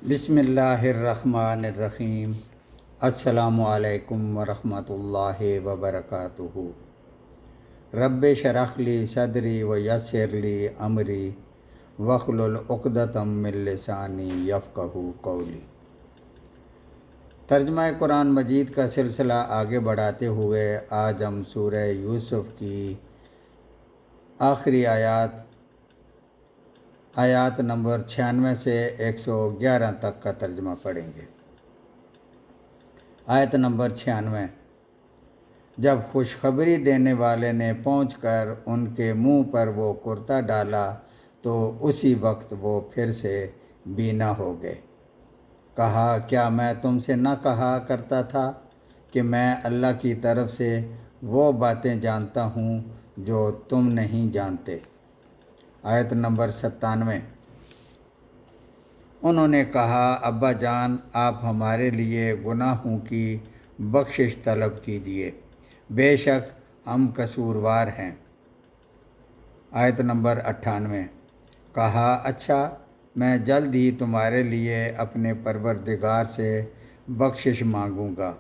بسم اللہ الرحمن الرحیم۔ السلام علیکم ورحمۃ اللہ وبرکاتہ۔ رب شرح لی صدری ویسر لی امری واحلل عقدۃ من لسانی یفقہوا قولی۔ ترجمہ قرآن مجید کا سلسلہ آگے بڑھاتے ہوئے آج ہم سورہ یوسف کی آخری آیات نمبر 96 سے 111 تک کا ترجمہ پڑھیں گے۔ آیت نمبر 96۔ جب خوشخبری دینے والے نے پہنچ کر ان کے منہ پر وہ کرتا ڈالا تو اسی وقت وہ پھر سے بینا ہو گئے۔ کہا، کیا میں تم سے نہ کہا کرتا تھا کہ میں اللہ کی طرف سے وہ باتیں جانتا ہوں جو تم نہیں جانتے۔ آیت نمبر 97۔ انہوں نے کہا، ابا جان، آپ ہمارے لیے گناہوں کی بخشش طلب کیجیے، بے شک ہم قصوروار ہیں۔ آیت نمبر 98۔ کہا، اچھا، میں جلد ہی تمہارے لیے اپنے پروردگار سے بخشش مانگوں گا،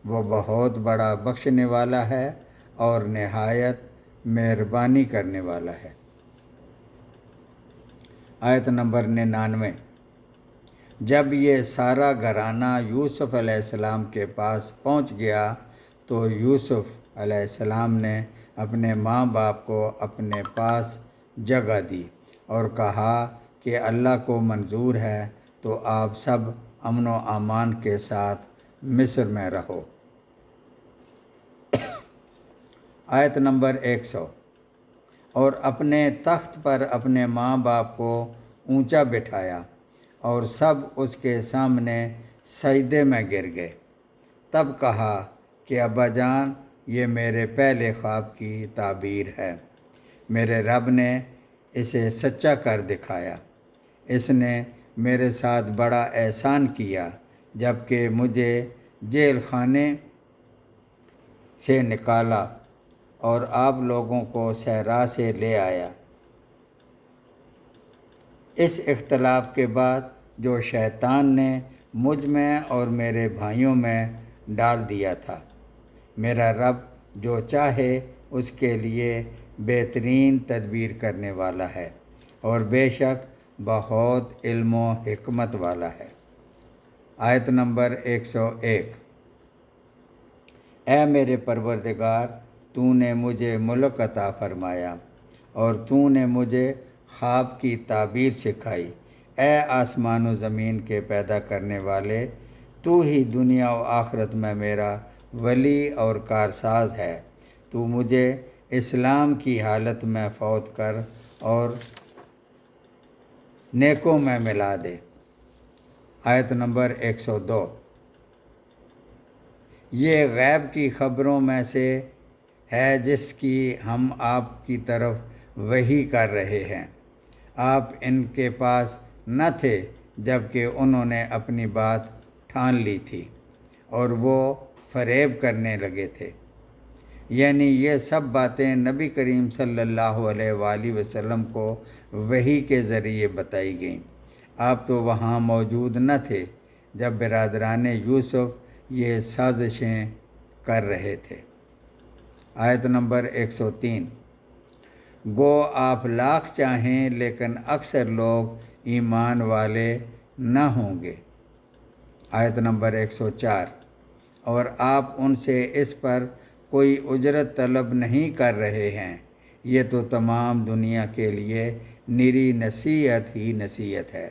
وہ بہت بڑا بخشنے والا ہے اور نہایت مہربانی کرنے والا ہے۔ آیت نمبر 99۔ جب یہ سارا گھرانہ یوسف علیہ السلام کے پاس پہنچ گیا تو یوسف علیہ السلام نے اپنے ماں باپ کو اپنے پاس جگہ دی اور کہا کہ اللہ کو منظور ہے تو آپ سب امن و امان کے ساتھ مصر میں رہو۔ آیت نمبر 100۔ اور اپنے تخت پر اپنے ماں باپ کو اونچا بٹھایا اور سب اس کے سامنے سجدے میں گر گئے۔ تب کہا کہ ابا جان، یہ میرے پہلے خواب کی تعبیر ہے، میرے رب نے اسے سچا کر دکھایا۔ اس نے میرے ساتھ بڑا احسان کیا جب کہ مجھے جیل خانے سے نکالا اور آپ لوگوں کو صحرا سے لے آیا۔ اس اختلاف کے بعد جو شیطان نے مجھ میں اور میرے بھائیوں میں ڈال دیا تھا، میرا رب جو چاہے اس کے لیے بہترین تدبیر کرنے والا ہے اور بے شک بہت علم و حکمت والا ہے۔ آیت نمبر 101۔ اے میرے پروردگار، تو نے مجھے ملک عطا فرمایا اور تو نے مجھے خواب کی تعبیر سکھائی۔ اے آسمان و زمین کے پیدا کرنے والے، تو ہی دنیا و آخرت میں میرا ولی اور کارساز ہے۔ تو مجھے اسلام کی حالت میں فوت کر اور نیکوں میں ملا دے۔ آیت نمبر 102۔ یہ غیب کی خبروں میں سے ہے جس کی ہم آپ کی طرف وحی کر رہے ہیں۔ آپ ان کے پاس نہ تھے جب کہ انہوں نے اپنی بات ٹھان لی تھی اور وہ فریب کرنے لگے تھے۔ یعنی یہ سب باتیں نبی کریم صلی اللہ علیہ وآلہ وسلم کو وحی کے ذریعے بتائی گئیں۔ آپ تو وہاں موجود نہ تھے جب برادران یوسف یہ سازشیں کر رہے تھے۔ آیت نمبر 103۔ گو آپ لاکھ چاہیں لیکن اکثر لوگ ایمان والے نہ ہوں گے۔ آیت نمبر 104۔ اور آپ ان سے اس پر کوئی اجرت طلب نہیں کر رہے ہیں، یہ تو تمام دنیا کے لیے نری نصیحت ہی نصیحت ہے۔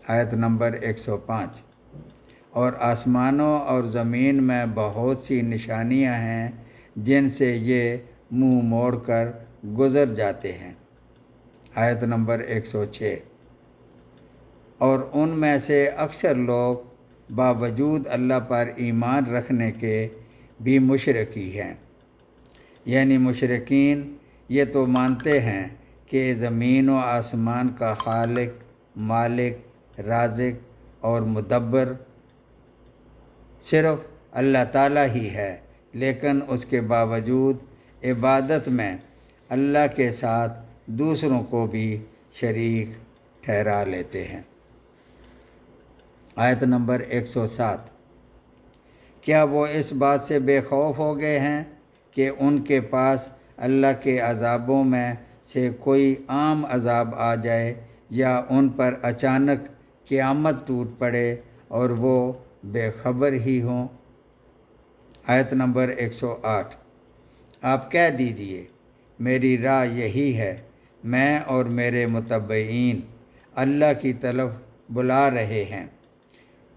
آیت نمبر 105۔ اور آسمانوں اور زمین میں بہت سی نشانیاں ہیں جن سے یہ منہ موڑ کر گزر جاتے ہیں۔ آیت نمبر 106۔ اور ان میں سے اکثر لوگ باوجود اللہ پر ایمان رکھنے کے بھی مشرک ہی ہیں۔ یعنی مشرکین یہ تو مانتے ہیں کہ زمین و آسمان کا خالق، مالک، رازق اور مدبر صرف اللہ تعالیٰ ہی ہے، لیکن اس کے باوجود عبادت میں اللہ کے ساتھ دوسروں کو بھی شریک ٹھہرا لیتے ہیں۔ آیت نمبر 107۔ کیا وہ اس بات سے بے خوف ہو گئے ہیں کہ ان کے پاس اللہ کے عذابوں میں سے کوئی عام عذاب آ جائے یا ان پر اچانک قیامت ٹوٹ پڑے اور وہ بے خبر ہی ہوں؟ آیت نمبر 108۔ آپ کہہ دیجئے میری راہ یہی ہے، میں اور میرے متبعین اللہ کی طرف بلا رہے ہیں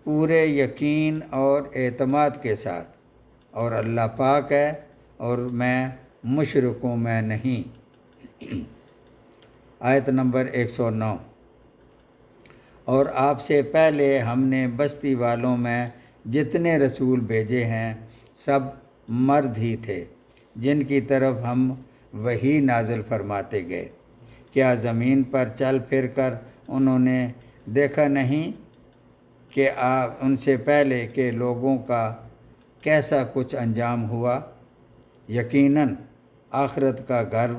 پورے یقین اور اعتماد کے ساتھ، اور اللہ پاک ہے اور میں مشرکوں میں نہیں۔ آیت نمبر 109۔ اور آپ سے پہلے ہم نے بستی والوں میں جتنے رسول بھیجے ہیں سب مرد ہی تھے جن کی طرف ہم وحی نازل فرماتے گئے۔ کیا زمین پر چل پھر کر انہوں نے دیکھا نہیں کہ ان سے پہلے کے لوگوں کا کیسا کچھ انجام ہوا؟ یقیناً آخرت کا گھر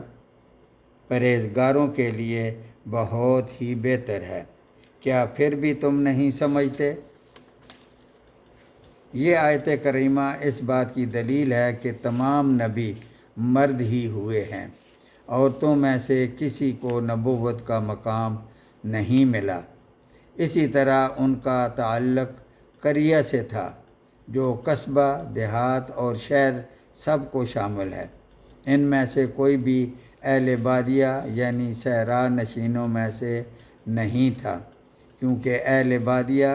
پرہیزگاروں کے لیے بہت ہی بہتر ہے۔ کیا پھر بھی تم نہیں سمجھتے؟ یہ آیت کریمہ اس بات کی دلیل ہے کہ تمام نبی مرد ہی ہوئے ہیں، عورتوں میں سے کسی کو نبوت کا مقام نہیں ملا۔ اسی طرح ان کا تعلق قریہ سے تھا جو قصبہ، دیہات اور شہر سب کو شامل ہے۔ ان میں سے کوئی بھی اہل بادیہ یعنی صحرا نشینوں میں سے نہیں تھا، کیونکہ اہل بادیہ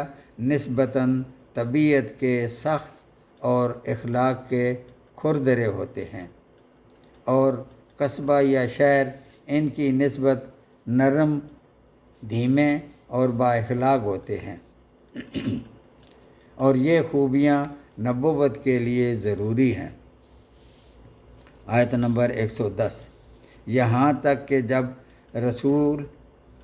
نسبتاً طبیعت کے سخت اور اخلاق کے کھردرے ہوتے ہیں، اور قصبہ یا شہر ان کی نسبت نرم، دھیمے اور با اخلاق ہوتے ہیں، اور یہ خوبیاں نبوت کے لیے ضروری ہیں۔ آیت نمبر 110۔ یہاں تک کہ جب رسول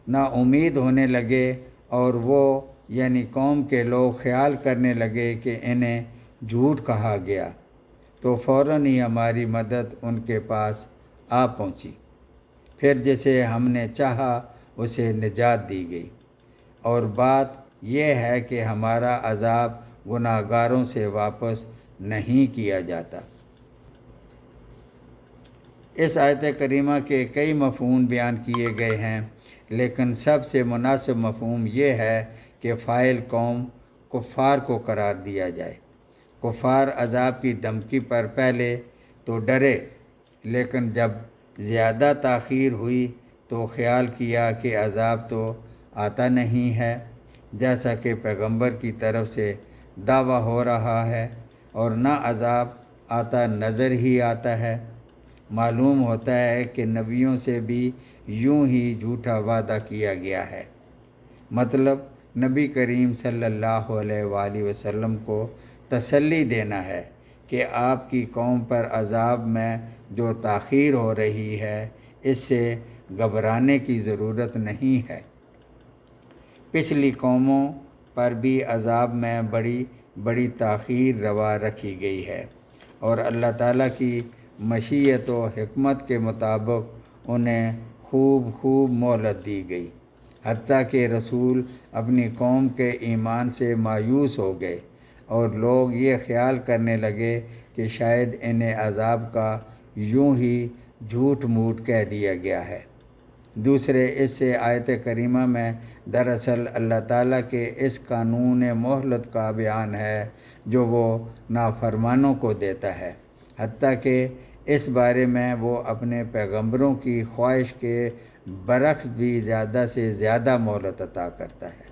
نا امید ہونے لگے اور وہ یعنی قوم کے لوگ خیال کرنے لگے کہ انہیں جھوٹ کہا گیا، تو فوراً ہی ہماری مدد ان کے پاس آ پہنچی، پھر جسے ہم نے چاہا اسے نجات دی گئی، اور بات یہ ہے کہ ہمارا عذاب گناہ گاروں سے واپس نہیں کیا جاتا۔ اس آیت کریمہ کے کئی مفہوم بیان کیے گئے ہیں، لیکن سب سے مناسب مفہوم یہ ہے کہ فاعل قوم کفار کو قرار دیا جائے۔ کفار عذاب کی دھمکی پر پہلے تو ڈرے، لیکن جب زیادہ تاخیر ہوئی تو خیال کیا کہ عذاب تو آتا نہیں ہے، جیسا کہ پیغمبر کی طرف سے دعویٰ ہو رہا ہے، اور نہ عذاب آتا نظر ہی آتا ہے۔ معلوم ہوتا ہے کہ نبیوں سے بھی یوں ہی جھوٹا وعدہ کیا گیا ہے۔ مطلب نبی کریم صلی اللہ علیہ وآلہ وسلم کو تسلی دینا ہے کہ آپ کی قوم پر عذاب میں جو تاخیر ہو رہی ہے اس سے گھبرانے کی ضرورت نہیں ہے۔ پچھلی قوموں پر بھی عذاب میں بڑی بڑی تاخیر روا رکھی گئی ہے، اور اللہ تعالیٰ کی مشیت و حکمت کے مطابق انہیں خوب مہلت دی گئی، حتیٰ کہ رسول اپنی قوم کے ایمان سے مایوس ہو گئے اور لوگ یہ خیال کرنے لگے کہ شاید انہیں عذاب کا یوں ہی جھوٹ موٹ کہہ دیا گیا ہے۔ دوسرے اس سے آیت کریمہ میں دراصل اللہ تعالیٰ کے اس قانون مہلت کا بیان ہے جو وہ نافرمانوں کو دیتا ہے، حتیٰ کہ اس بارے میں وہ اپنے پیغمبروں کی خواہش کے برعکس بھی زیادہ سے زیادہ مہلت عطا کرتا ہے،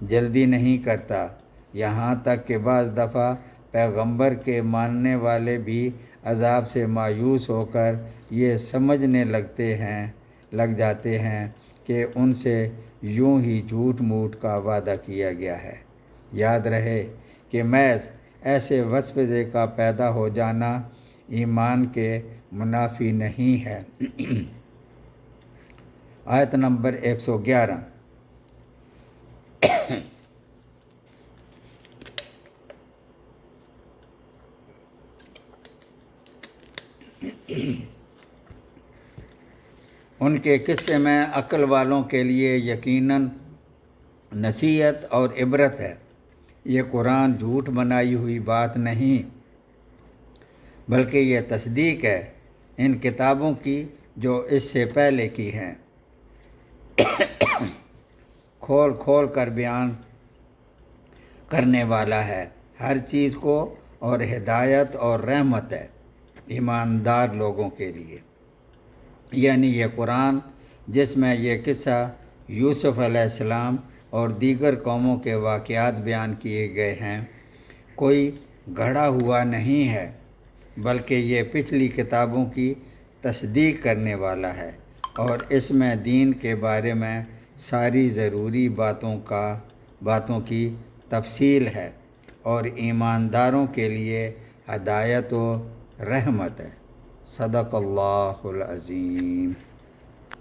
جلدی نہیں کرتا، یہاں تک کہ بعض دفعہ پیغمبر کے ماننے والے بھی عذاب سے مایوس ہو کر یہ سمجھنے لگ جاتے ہیں کہ ان سے یوں ہی جھوٹ موٹ کا وعدہ کیا گیا ہے۔ یاد رہے کہ محض ایسے وسوسے کا پیدا ہو جانا ایمان کے منافی نہیں ہے۔ آیت نمبر 111۔ ان کے قصے میں عقل والوں کے لیے یقیناً نصیحت اور عبرت ہے۔ یہ قرآن جھوٹ بنائی ہوئی بات نہیں، بلکہ یہ تصدیق ہے ان کتابوں کی جو اس سے پہلے کی ہیں، کھول کھول کر بیان کرنے والا ہے ہر چیز کو، اور ہدایت اور رحمت ہے ایماندار لوگوں کے لیے۔ یعنی یہ قرآن جس میں یہ قصہ یوسف علیہ السلام اور دیگر قوموں کے واقعات بیان کیے گئے ہیں، کوئی گھڑا ہوا نہیں ہے، بلکہ یہ پچھلی کتابوں کی تصدیق کرنے والا ہے، اور اس میں دین کے بارے میں ساری ضروری باتوں کی تفصیل ہے، اور ایمانداروں کے لیے ہدایت و رحمت ہے۔ صدق اللہ العظیم۔